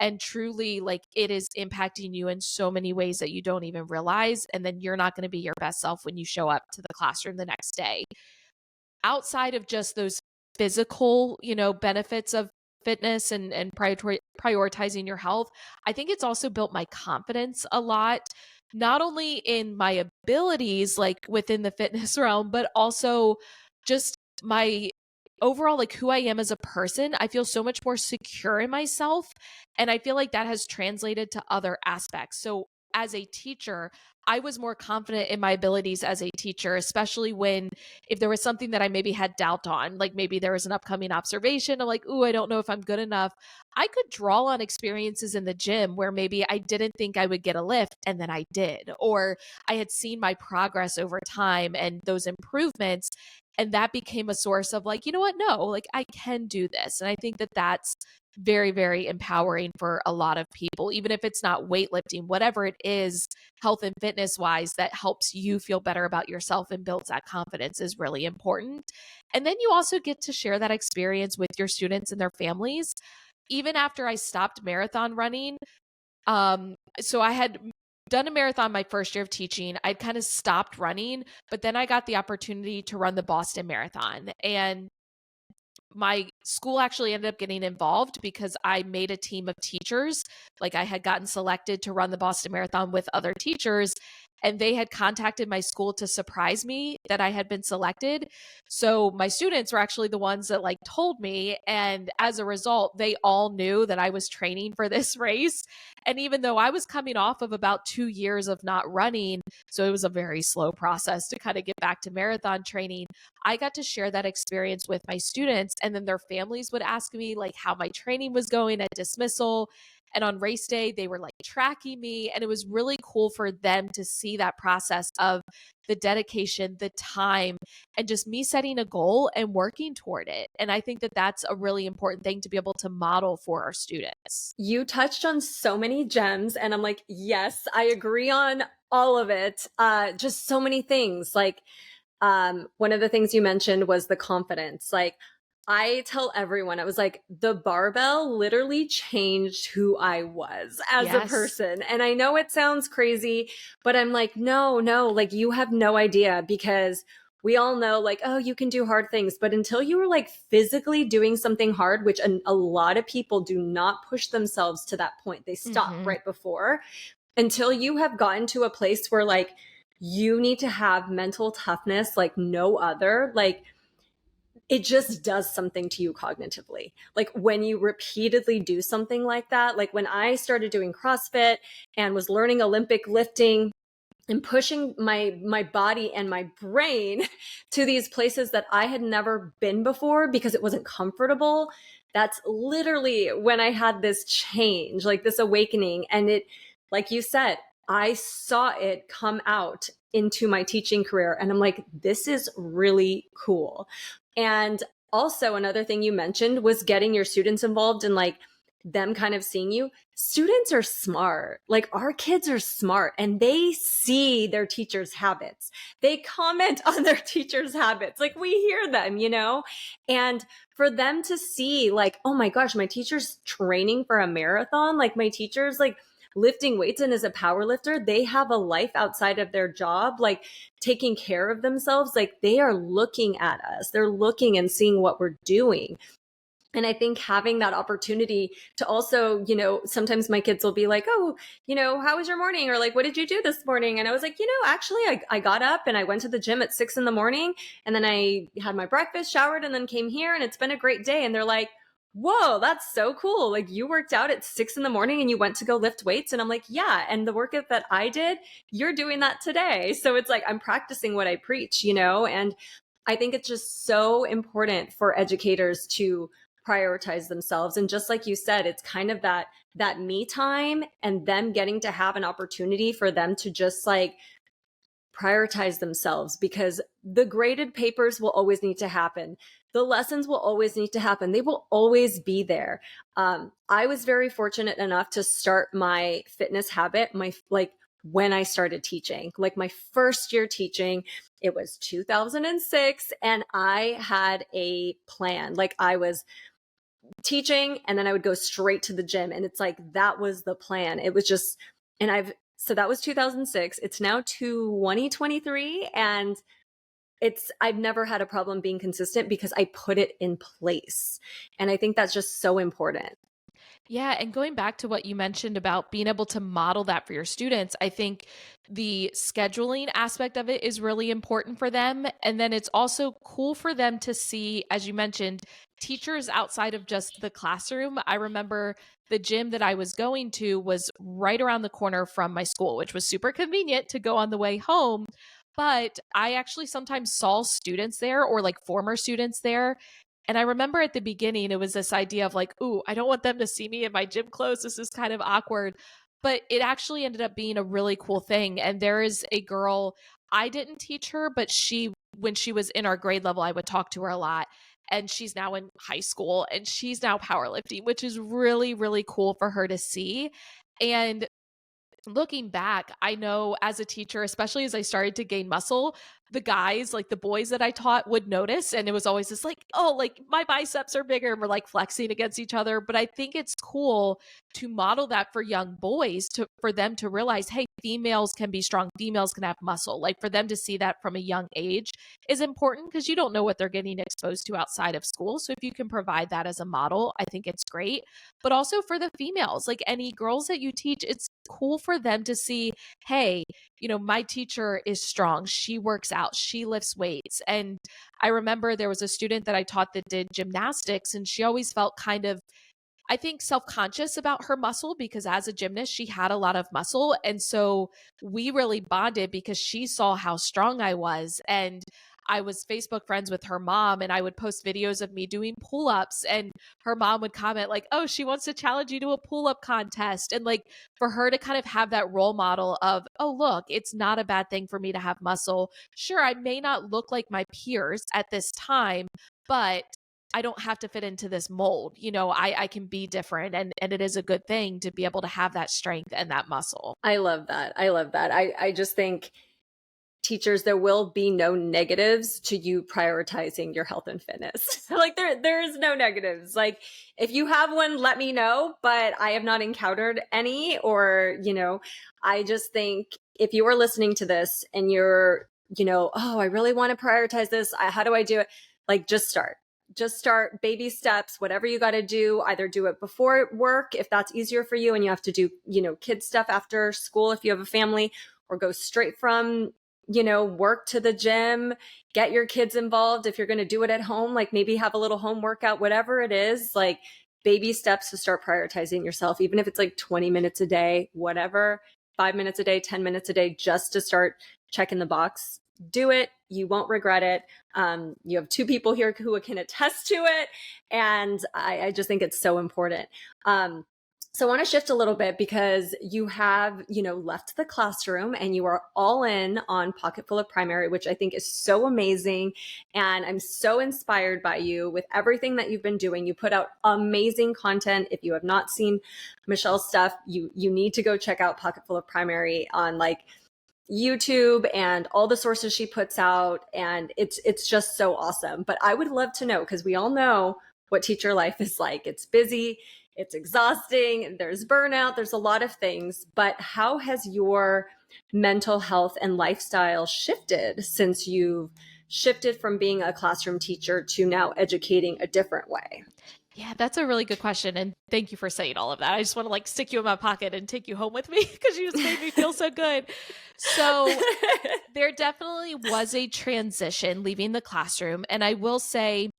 [SPEAKER 2] And truly, like, it is impacting you in so many ways that you don't even realize. And then you're not going to be your best self when you show up to the classroom the next day. Outside of just those physical, benefits of fitness and prioritizing your health, I think it's also built my confidence a lot, not only in my abilities, like within the fitness realm, but also just my overall, like who I am as a person. I feel so much more secure in myself. And I feel like that has translated to other aspects. So as a teacher, I was more confident in my abilities as a teacher, especially when if there was something that I maybe had doubt on, like maybe there was an upcoming observation, I'm like, ooh, I don't know if I'm good enough. I could draw on experiences in the gym where maybe I didn't think I would get a lift and then I did, or I had seen my progress over time and those improvements. And that became a source of like, you know what? No, like I can do this. And I think that that's very, very empowering for a lot of people, even if it's not weightlifting, whatever it is, health and fitness wise, that helps you feel better about yourself and builds that confidence is really important. And then you also get to share that experience with your students and their families. Even after I stopped marathon running, so I had done a marathon my first year of teaching. I'd kind of stopped running, but then I got the opportunity to run the Boston Marathon. And my school actually ended up getting involved because I made a team of teachers. Like I had gotten selected to run the Boston Marathon with other teachers, and they had contacted my school to surprise me that I had been selected. So my students were actually the ones that like told me. And as a result, they all knew that I was training for this race. And even though I was coming off of about 2 years of not running, so it was a very slow process to kind of get back to marathon training, I got to share that experience with my students, and then their families would ask me like how my training was going at dismissal. And on race day, they were like tracking me. And it was really cool for them to see that process of the dedication, the time, and just me setting a goal and working toward it. And I think that that's a really important thing to be able to model for our students.
[SPEAKER 1] You touched on so many gems, and I'm like, yes, I agree on all of it. Just so many things. Like, one of the things you mentioned was the confidence. Like, I tell everyone, I was like, the barbell literally changed who I was as a
[SPEAKER 2] Yes.
[SPEAKER 1] person. And I know it sounds crazy, but I'm like, no, like you have no idea, because we all know like, oh, you can do hard things. But until you were like physically doing something hard, which a lot of people do not push themselves to that point, they stop right before, until you have gotten to a place where like you need to have mental toughness like no other, like it just does something to you cognitively. Like when you repeatedly do something like that, like when I started doing CrossFit and was learning Olympic lifting and pushing my body and my brain to these places that I had never been before because it wasn't comfortable, that's literally when I had this change, like this awakening. And it, like you said, I saw it come out into my teaching career. And I'm like, this is really cool. And also another thing you mentioned was getting your students involved and like them kind of seeing you. Students are smart. Like our kids are smart and they see their teachers' habits. They comment on their teachers' habits. Like we hear them, and for them to see like, oh my gosh, my teacher's training for a marathon. Like my teacher's like lifting weights and as a power lifter, they have a life outside of their job, like taking care of themselves. Like they are looking at us. They're looking and seeing what we're doing. And I think having that opportunity to also, sometimes my kids will be like, oh, how was your morning? Or like, what did you do this morning? And I was like, actually, I got up and I went to the gym at 6 a.m. and then I had my breakfast, showered, and then came here, and it's been a great day. And they're like, whoa, that's so cool. Like, you worked out at 6 a.m. and you went to go lift weights. And I'm like, yeah. And the workout that I did, you're doing that today. So it's like, I'm practicing what I preach, and I think it's just so important for educators to prioritize themselves. And just like you said, it's kind of that me time, and them getting to have an opportunity for them to just like prioritize themselves, because the graded papers will always need to happen. The lessons will always need to happen. They will always be there. I was very fortunate enough to start my fitness habit, when I started teaching, like my first year teaching, it was 2006. And I had a plan. Like, I was teaching and then I would go straight to the gym. And it's like, that was the plan. It was just, so that was 2006. It's now 2023. And I've never had a problem being consistent because I put it in place. And I think that's just so important.
[SPEAKER 2] Yeah, and going back to what you mentioned about being able to model that for your students, I think the scheduling aspect of it is really important for them. And then it's also cool for them to see, as you mentioned, teachers outside of just the classroom. I remember the gym that I was going to was right around the corner from my school, which was super convenient to go on the way home. But I actually sometimes saw students there, or like former students there. And I remember at the beginning, it was this idea of like, ooh, I don't want them to see me in my gym clothes. This is kind of awkward. But it actually ended up being a really cool thing. And there is a girl, I didn't teach her, but when she was in our grade level, I would talk to her a lot. And she's now in high school and she's now powerlifting, which is really, really cool for her to see. And looking back, I know as a teacher, especially as I started to gain muscle, the guys, like the boys that I taught, would notice. And it was always this like, oh, like my biceps are bigger. And we're like flexing against each other. But I think it's cool to model that for young boys, for them to realize, hey, females can be strong, females can have muscle. Like, for them to see that from a young age is important, because you don't know what they're getting exposed to outside of school. So if you can provide that as a model, I think it's great. But also for the females, like any girls that you teach, it's cool for them to see, hey, my teacher is strong. She works out, she lifts weights. And I remember there was a student that I taught that did gymnastics, and she always felt kind of, I think, self-conscious about her muscle, because as a gymnast, she had a lot of muscle. And so we really bonded because she saw how strong I was. And I was Facebook friends with her mom, and I would post videos of me doing pull-ups, and her mom would comment like, oh, she wants to challenge you to a pull-up contest. And like, for her to kind of have that role model of, oh, look, it's not a bad thing for me to have muscle. Sure, I may not look like my peers at this time, but I don't have to fit into this mold. I can be different, and it is a good thing to be able to have that strength and that muscle.
[SPEAKER 1] I love that. I love that. I just think, teachers, there will be no negatives to you prioritizing your health and fitness. Like, there is no negatives. Like, if you have one, let me know, but I have not encountered any. Or, I just think, if you are listening to this and you're, oh, I really want to prioritize this, how do I do it? Like, just start baby steps, whatever you got to do. Either do it before work if that's easier for you and you have to do, kids stuff after school if you have a family, or go straight from work to the gym. Get your kids involved. If you're going to do it at home, like maybe have a little home workout, whatever it is, like baby steps to start prioritizing yourself, even if it's like 20 minutes a day, whatever, 5 minutes a day, 10 minutes a day, just to start checking the box. Do it. You won't regret it. You have two people here who can attest to it. And I just think it's so important. So I want to shift a little bit, because you have, left the classroom and you are all in on Pocketful of Primary, which I think is so amazing. And I'm so inspired by you with everything that you've been doing. You put out amazing content. If you have not seen Michelle's stuff, you need to go check out Pocketful of Primary on like YouTube and all the sources she puts out. And it's just so awesome. But I would love to know, because we all know what teacher life is like. It's busy, it's exhausting, there's burnout, there's a lot of things. But how has your mental health and lifestyle shifted since you've shifted from being a classroom teacher to now educating a different way?
[SPEAKER 2] Yeah, that's a really good question. And thank you for saying all of that. I just want to like stick you in my pocket and take you home with me because you just made me feel so good. So there definitely was a transition leaving the classroom. And I will say,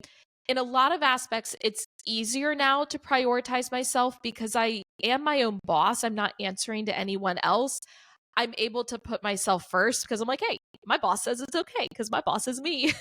[SPEAKER 2] in a lot of aspects, it's easier now to prioritize myself because I am my own boss. I'm not answering to anyone else. I'm able to put myself first because I'm like, hey, my boss says it's okay because my boss is me.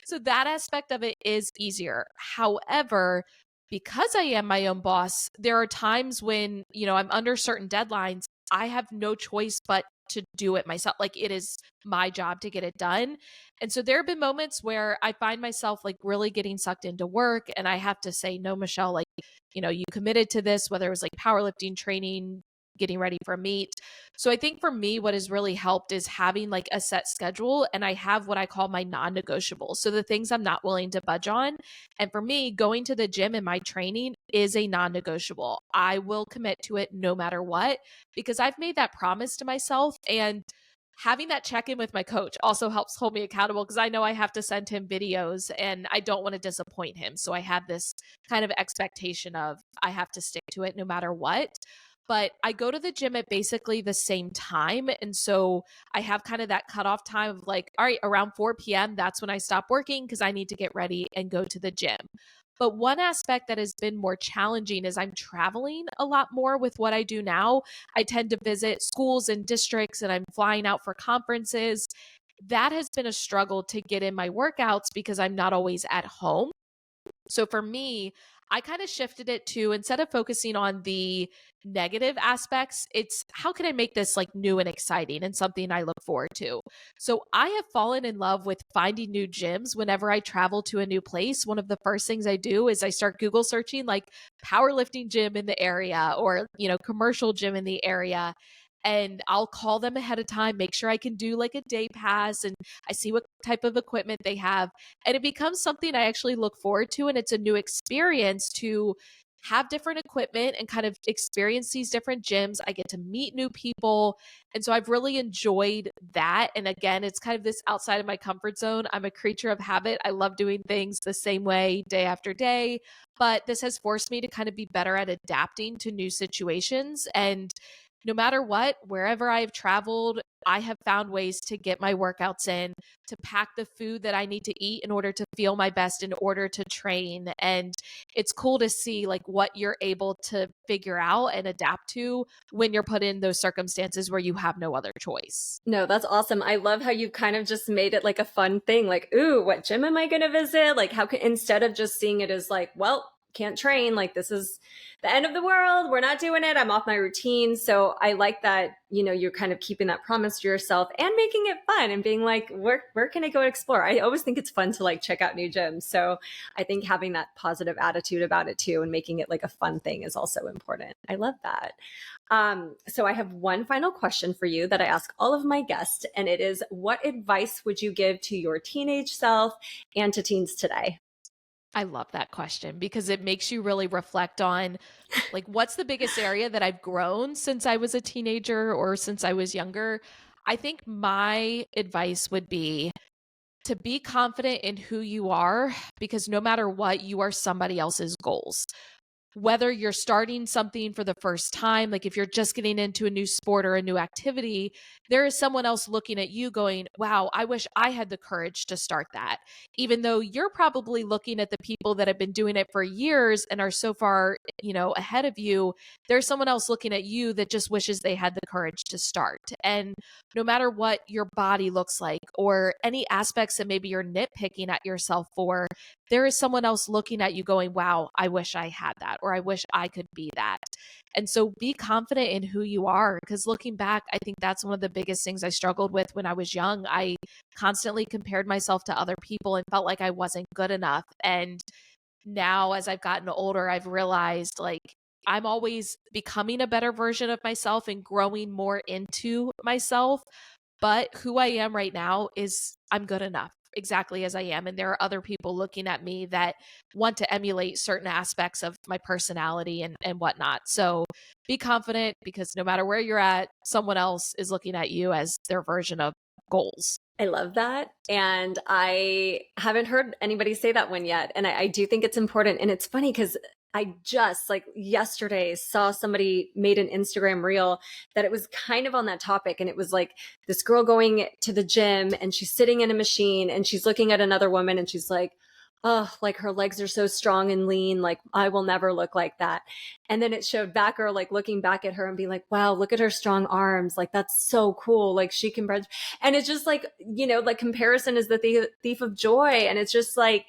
[SPEAKER 2] So that aspect of it is easier. However, because I am my own boss, there are times when, I'm under certain deadlines, I have no choice but to do it myself. Like it is my job to get it done. And so there have been moments where I find myself like really getting sucked into work and I have to say, no, Michelle, like, you committed to this, whether it was like powerlifting training, getting ready for meet. So I think for me, what has really helped is having like a set schedule and I have what I call my non-negotiables. So the things I'm not willing to budge on. And for me, going to the gym and my training is a non-negotiable. I will commit to it no matter what, because I've made that promise to myself. And having that check-in with my coach also helps hold me accountable because I know I have to send him videos and I don't want to disappoint him. So I have this kind of expectation of I have to stick to it no matter what. But I go to the gym at basically the same time. And so I have kind of that cutoff time of like, all right, around 4 p.m., that's when I stop working because I need to get ready and go to the gym. But one aspect that has been more challenging is I'm traveling a lot more with what I do now. I tend to visit schools and districts and I'm flying out for conferences. That has been a struggle to get in my workouts because I'm not always at home. So for me, I kind of shifted it to instead of focusing on the negative aspects, it's how can I make this like new and exciting and something I look forward to. So I have fallen in love with finding new gyms whenever I travel to a new place. One of the first things I do is I start Google searching like powerlifting gym in the area or, commercial gym in the area. And I'll call them ahead of time, make sure I can do like a day pass and I see what type of equipment they have. And it becomes something I actually look forward to. And it's a new experience to have different equipment and kind of experience these different gyms. I get to meet new people. And so I've really enjoyed that. And again, it's kind of this outside of my comfort zone. I'm a creature of habit. I love doing things the same way day after day. But this has forced me to kind of be better at adapting to new situations. And no matter what, wherever I've traveled, I have found ways to get my workouts in, to pack the food that I need to eat in order to feel my best, in order to train. And it's cool to see like what you're able to figure out and adapt to when you're put in those circumstances where you have no other choice.
[SPEAKER 1] No, that's awesome. I love how you kind of just made it like a fun thing. Like, ooh, what gym am I going to visit? Like, how can, instead of just seeing it as like, well, can't train, like this is the end of the world. We're not doing it. I'm off my routine. So I like that, you're kind of keeping that promise to yourself and making it fun and being like, where can I go explore? I always think it's fun to like check out new gyms. So I think having that positive attitude about it too and making it like a fun thing is also important. I love that. So I have one final question for you that I ask all of my guests, and it is, what advice would you give to your teenage self and to teens today?
[SPEAKER 2] I love that question because it makes you really reflect on like what's the biggest area that I've grown since I was a teenager or since I was younger. I think my advice would be to be confident in who you are because no matter what, you are somebody else's goals. Whether you're starting something for the first time, like if you're just getting into a new sport or a new activity, there is someone else looking at you going, wow, I wish I had the courage to start that. Even though you're probably looking at the people that have been doing it for years and are so far, ahead of you, there's someone else looking at you that just wishes they had the courage to start. And no matter what your body looks like or any aspects that maybe you're nitpicking at yourself for, there is someone else looking at you going, wow, I wish I had that, or I wish I could be that. And so be confident in who you are. Because looking back, I think that's one of the biggest things I struggled with when I was young. I constantly compared myself to other people and felt like I wasn't good enough. And now, as I've gotten older, I've realized like I'm always becoming a better version of myself and growing more into myself. But who I am right now is I'm good enough exactly as I am. And there are other people looking at me that want to emulate certain aspects of my personality and whatnot. So be confident because no matter where you're at, someone else is looking at you as their version of goals.
[SPEAKER 1] I love that. And I haven't heard anybody say that one yet. And I do think it's important. And it's funny because I just like yesterday saw somebody made an Instagram reel that it was kind of on that topic. And it was like this girl going to the gym and she's sitting in a machine and she's looking at another woman and she's like, oh, like her legs are so strong and lean. Like I will never look like that. And then it showed back her like looking back at her and being like, wow, look at her strong arms. Like that's so cool. Like she can bench. And it's just like, like comparison is the thief of joy. And it's just like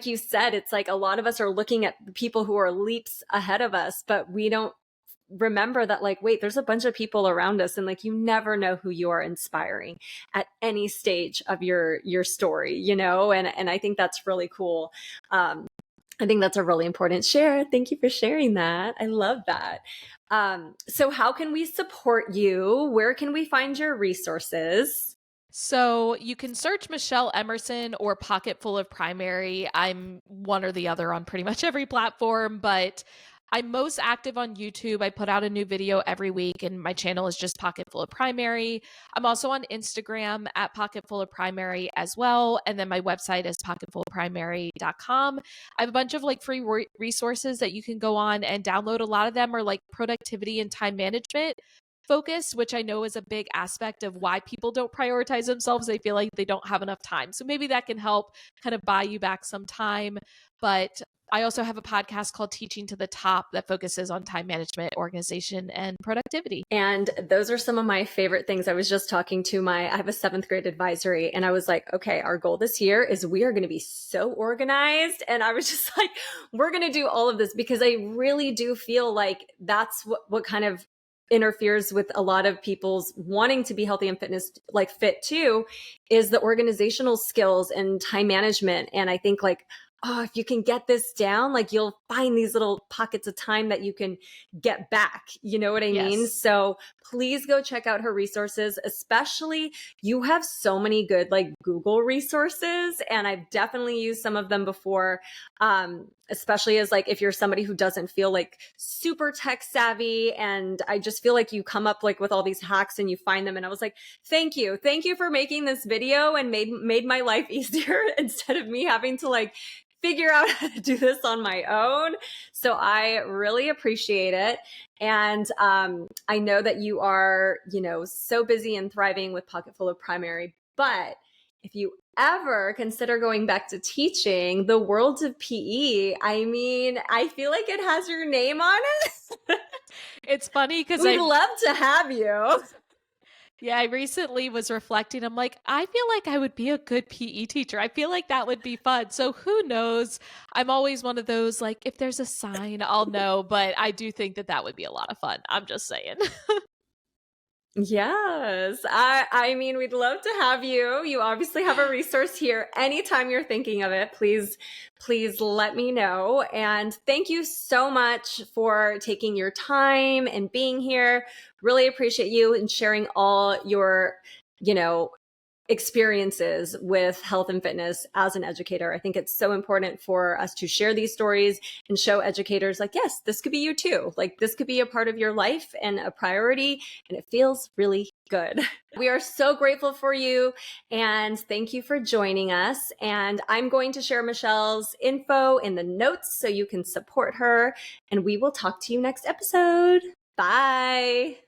[SPEAKER 1] you said, it's like a lot of us are looking at the people who are leaps ahead of us, but we don't remember that like, wait, there's a bunch of people around us and like you never know who you are inspiring at any stage of your story, and I think that's really cool. I think that's a really important share. Thank you for sharing that. I love that. So how can we support you? Where can we find your resources?
[SPEAKER 2] So you can search Michelle Emerson or Pocket Full of Primary. I'm one or the other on pretty much every platform, but I'm most active on YouTube. I put out a new video every week and my channel is just Pocket Full of Primary. I'm also on Instagram at Pocket Full of Primary as well. And then my website is pocketfulofprimary.com. I have a bunch of like free resources that you can go on and download. A lot of them are like productivity and time management focused, which I know is a big aspect of why people don't prioritize themselves. They feel like they don't have enough time. So maybe that can help kind of buy you back some time. But I also have a podcast called Teaching to the Top that focuses on time management, organization, and productivity.
[SPEAKER 1] And those are some of my favorite things. I was just talking to I have a 7th grade advisory and I was like, okay, our goal this year is we are going to be so organized. And I was just like, we're going to do all of this because I really do feel like that's what kind of interferes with a lot of people's wanting to be healthy and like fit too, is the organizational skills and time management. And I think like, oh, if you can get this down, like you'll find these little pockets of time that you can get back. You know what I mean?
[SPEAKER 2] Yes.
[SPEAKER 1] So please go check out her resources, especially you have so many good like Google resources. And I've definitely used some of them before, especially as like if you're somebody who doesn't feel like super tech savvy. And I just feel like you come up like with all these hacks and you find them. And I was like, thank you for making this video and made my life easier instead of me having to like figure out how to do this on my own. So I really appreciate it. And I know that you are, so busy and thriving with Pocket Full of Primary, but if you ever consider going back to teaching the world of PE, I mean, I feel like it has your name on it.
[SPEAKER 2] It's funny because
[SPEAKER 1] we'd love to have you.
[SPEAKER 2] Yeah, I recently was reflecting. I'm like, I feel like I would be a good PE teacher. I feel like that would be fun. So who knows? I'm always one of those, like, if there's a sign, I'll know. But I do think that would be a lot of fun. I'm just saying.
[SPEAKER 1] Yes. I mean, we'd love to have you. You obviously have a resource here. Anytime you're thinking of it, please let me know. And thank you so much for taking your time and being here. Really appreciate you and sharing all your, experiences with health and fitness as an educator. I think it's so important for us to share these stories and show educators like, yes, this could be you too. Like this could be a part of your life and a priority, and it feels really good. We are so grateful for you and thank you for joining us. And I'm going to share Michelle's info in the notes so you can support her, and we will talk to you next episode. Bye.